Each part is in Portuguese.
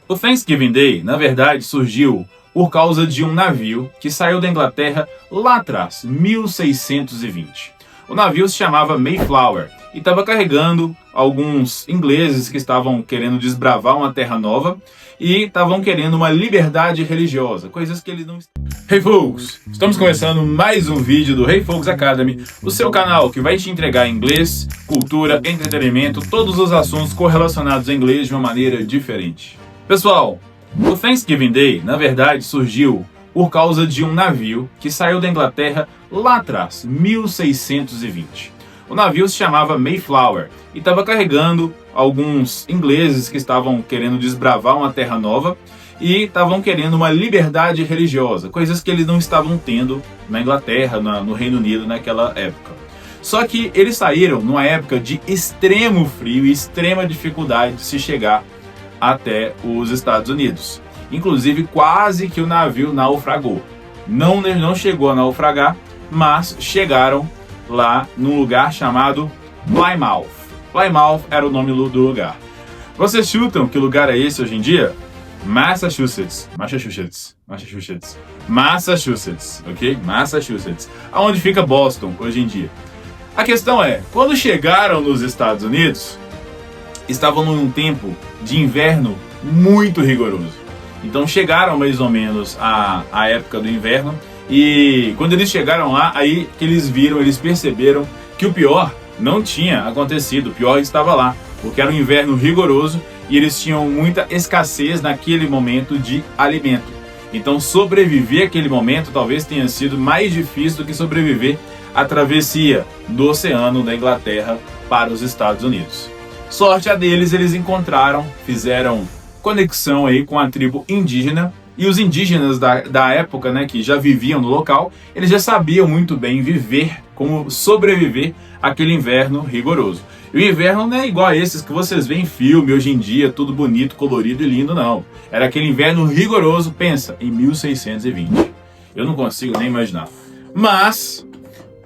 O Thanksgiving Day, na verdade, surgiu por causa de um navio que saiu da Inglaterra lá atrás, 1620. O navio se chamava Mayflower e estava carregando alguns ingleses que estavam querendo desbravar uma terra nova e estavam querendo uma liberdade religiosa, coisas que eles não... Hey folks, estamos começando mais um vídeo do Hey Folks Academy, o seu canal que vai te entregar inglês, cultura, entretenimento, todos os assuntos correlacionados ao inglês de uma maneira diferente. Pessoal, o Thanksgiving Day, na verdade, surgiu por causa de um navio que saiu da Inglaterra lá atrás, 1620. O navio se chamava Mayflower e estava carregando alguns ingleses que estavam querendo desbravar uma terra nova e estavam querendo uma liberdade religiosa, coisas que eles não estavam tendo na Inglaterra, no Reino Unido naquela época. Só que eles saíram numa época de extremo frio e extrema dificuldade de se chegar até os Estados Unidos. Inclusive, quase que o navio naufragou. Não chegou a naufragar, mas chegaram lá num lugar chamado Plymouth. Plymouth era o nome do lugar. Vocês chutam que lugar é esse hoje em dia? Massachusetts, ok? Massachusetts. Aonde fica Boston hoje em dia. A questão é, quando chegaram nos Estados Unidos, estavam num tempo de inverno muito rigoroso. Então chegaram mais ou menos à época do inverno e quando eles chegaram lá, aí que eles perceberam que o pior não tinha acontecido, o pior estava lá, porque era um inverno rigoroso e eles tinham muita escassez naquele momento de alimento. Então sobreviver àquele momento talvez tenha sido mais difícil do que sobreviver à travessia do oceano da Inglaterra para os Estados Unidos. Sorte a deles, eles fizeram conexão aí com a tribo indígena, e os indígenas da época, né, que já viviam no local, eles já sabiam muito bem como sobreviver àquele inverno rigoroso. E o inverno não é igual a esses que vocês veem em filme hoje em dia, tudo bonito, colorido e lindo, não. Era aquele inverno rigoroso, pensa, em 1620. Eu não consigo nem imaginar. Mas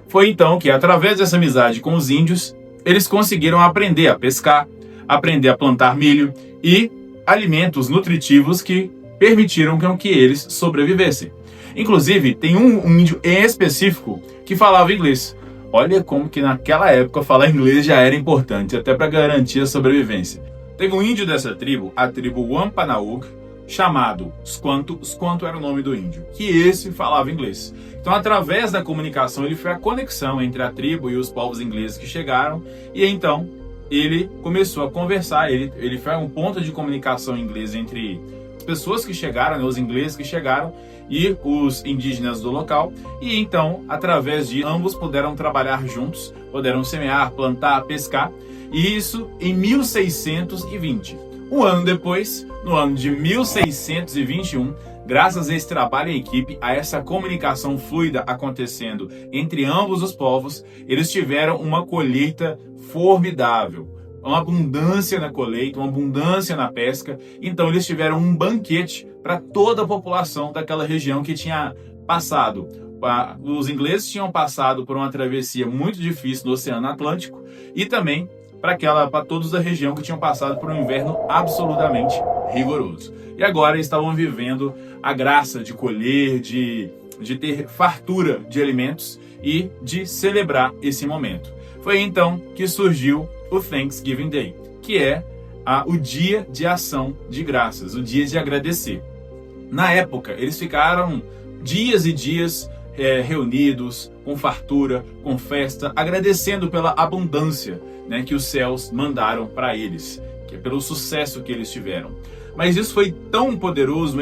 foi então que, através dessa amizade com os índios, eles conseguiram aprender a pescar, aprender a plantar milho e alimentos nutritivos que permitiram que eles sobrevivessem. Inclusive, tem um índio em específico que falava inglês. Olha como que naquela época falar inglês já era importante, até para garantir a sobrevivência. Teve um índio dessa tribo, a tribo Wampanoag, chamado Squanto. Squanto era o nome do índio, que esse falava inglês. Então, através da comunicação, ele foi a conexão entre a tribo e os povos ingleses que chegaram, e então ele começou a conversar, ele foi um ponto de comunicação inglês entre as pessoas que chegaram, né, os ingleses que chegaram e os indígenas do local, e então, através de ambos, puderam trabalhar juntos, puderam semear, plantar, pescar, e isso em 1620. Um ano depois, no ano de 1621, graças a esse trabalho em equipe, a essa comunicação fluida acontecendo entre ambos os povos, eles tiveram uma colheita formidável, uma abundância na colheita, uma abundância na pesca. Então eles tiveram um banquete para toda a população daquela região que tinha passado. Os ingleses tinham passado por uma travessia muito difícil no Oceano Atlântico e também para todos da região que tinham passado por um inverno absolutamente rigoroso. E agora estavam vivendo a graça de colher, de ter fartura de alimentos e de celebrar esse momento. Foi então que surgiu o Thanksgiving Day, que é o dia de ação de graças, o dia de agradecer. Na época, eles ficaram dias e dias reunidos, com fartura, com festa, agradecendo pela abundância, né, que os céus mandaram para eles, que é pelo sucesso que eles tiveram. Mas isso foi tão poderoso,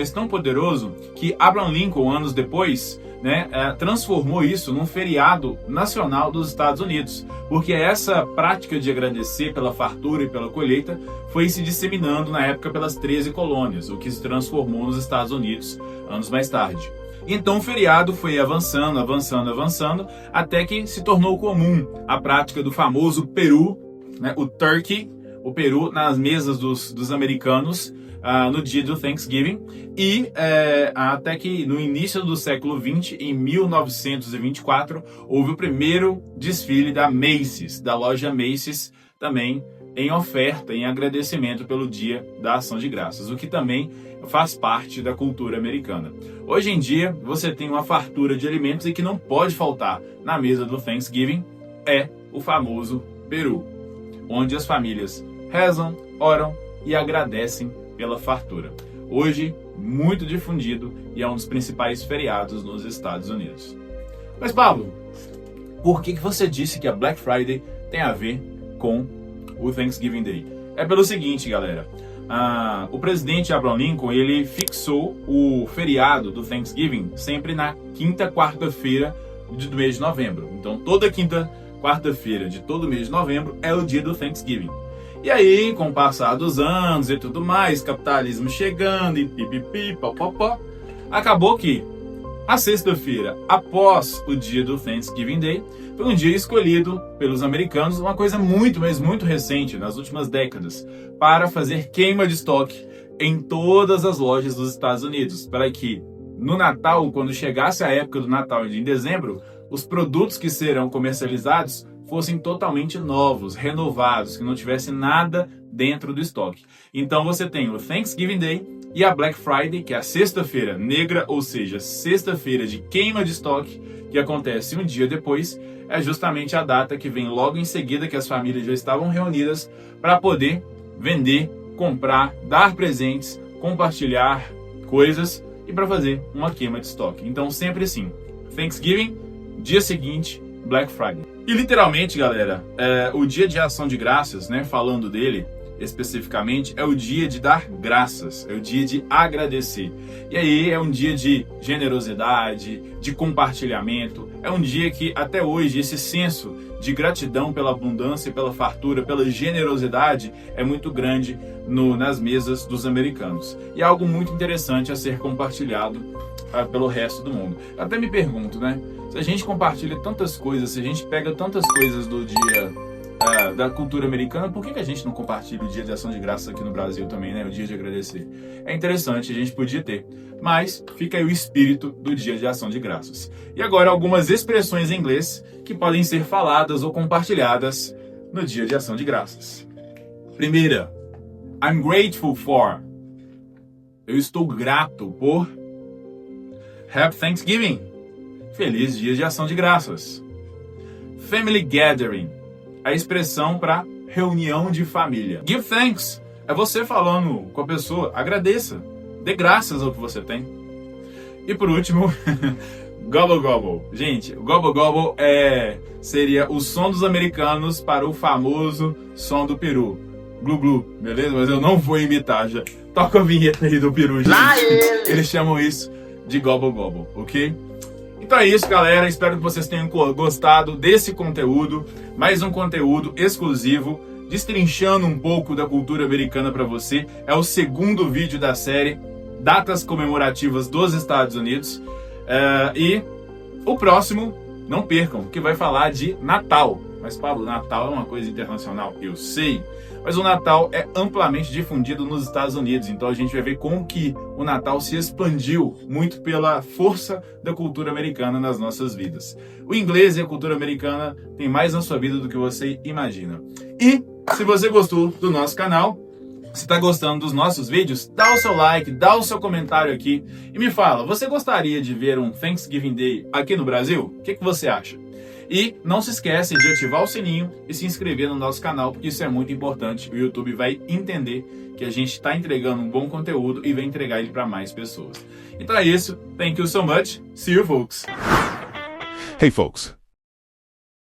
que Abraham Lincoln, anos depois, né, transformou isso num feriado nacional dos Estados Unidos, porque essa prática de agradecer pela fartura e pela colheita foi se disseminando na época pelas 13 colônias, o que se transformou nos Estados Unidos anos mais tarde. Então o feriado foi avançando, até que se tornou comum a prática do famoso peru, né, o turkey, o peru nas mesas dos americanos, no dia do Thanksgiving, e até que no início do século XX, em 1924, houve o primeiro desfile da Macy's, da loja Macy's, também em oferta, em agradecimento pelo Dia da Ação de Graças, o que também faz parte da cultura americana. Hoje em dia, você tem uma fartura de alimentos e que não pode faltar na mesa do Thanksgiving é o famoso peru, onde as famílias rezam, oram e agradecem pela fartura. Hoje, muito difundido e é um dos principais feriados nos Estados Unidos. Mas, Pablo, por que você disse que a Black Friday tem a ver com o Thanksgiving Day? É pelo seguinte, galera. O presidente Abraham Lincoln, ele fixou o feriado do Thanksgiving sempre na quinta quarta-feira do mês de novembro. Então, toda quinta quarta-feira de todo mês de novembro é o dia do Thanksgiving. E aí, com o passar dos anos e tudo mais, capitalismo chegando e pipipi, popopó, acabou que a sexta-feira, após o dia do Thanksgiving Day, foi um dia escolhido pelos americanos, uma coisa muito, mas muito recente, nas últimas décadas, para fazer queima de estoque em todas as lojas dos Estados Unidos, para que no Natal, quando chegasse a época do Natal em dezembro, os produtos que serão comercializados fossem totalmente novos, renovados, que não tivesse nada dentro do estoque. Então você tem o Thanksgiving Day e a Black Friday, que é a sexta-feira negra, ou seja, sexta-feira de queima de estoque, que acontece um dia depois, é justamente a data que vem logo em seguida que as famílias já estavam reunidas para poder vender, comprar, dar presentes, compartilhar coisas e para fazer uma queima de estoque. Então sempre assim, Thanksgiving, dia seguinte, Black Friday. E literalmente, galera, o dia de ação de graças, né, falando dele especificamente, é o dia de dar graças, é o dia de agradecer. E aí é um dia de generosidade, de compartilhamento, é um dia que até hoje esse senso de gratidão pela abundância, pela fartura, pela generosidade é muito grande nas mesas dos americanos. E é algo muito interessante a ser compartilhado pelo resto do mundo. Eu até me pergunto, né? Se a gente compartilha tantas coisas, se a gente pega tantas coisas do dia da cultura americana, por que a gente não compartilha o dia de ação de graças aqui no Brasil também, né? O dia de agradecer. É interessante, a gente podia ter. Mas fica aí o espírito do dia de ação de graças. E agora algumas expressões em inglês que podem ser faladas ou compartilhadas no dia de ação de graças. Primeira, I'm grateful for. Eu estou grato por. Happy Thanksgiving. Feliz dia de ação de graças. Family gathering. A expressão para reunião de família. Give thanks. É você falando com a pessoa, agradeça. Dê graças ao que você tem. E por último, gobble gobble. Gente, o gobble gobble seria o som dos americanos para o famoso som do peru. Glu glu, beleza? Mas eu não vou imitar já. Toca a vinheta aí do peru, gente. Eles chamam isso de gobble gobble, ok? Então é isso, galera. Espero que vocês tenham gostado desse conteúdo. Mais um conteúdo exclusivo, destrinchando um pouco da cultura americana para você. É o segundo vídeo da série Datas Comemorativas dos Estados Unidos. E o próximo, não percam, que vai falar de Natal. Mas, Pablo, Natal é uma coisa internacional, eu sei. Mas o Natal é amplamente difundido nos Estados Unidos. Então a gente vai ver como que o Natal se expandiu muito pela força da cultura americana nas nossas vidas. O inglês e a cultura americana têm mais na sua vida do que você imagina. E se você gostou do nosso canal, se está gostando dos nossos vídeos, dá o seu like, dá o seu comentário aqui e me fala, você gostaria de ver um Thanksgiving Day aqui no Brasil? O que você acha? E não se esquece de ativar o sininho e se inscrever no nosso canal, porque isso é muito importante. O YouTube vai entender que a gente está entregando um bom conteúdo e vai entregar ele para mais pessoas. Então é isso. Thank you so much. See you, folks. Hey, folks.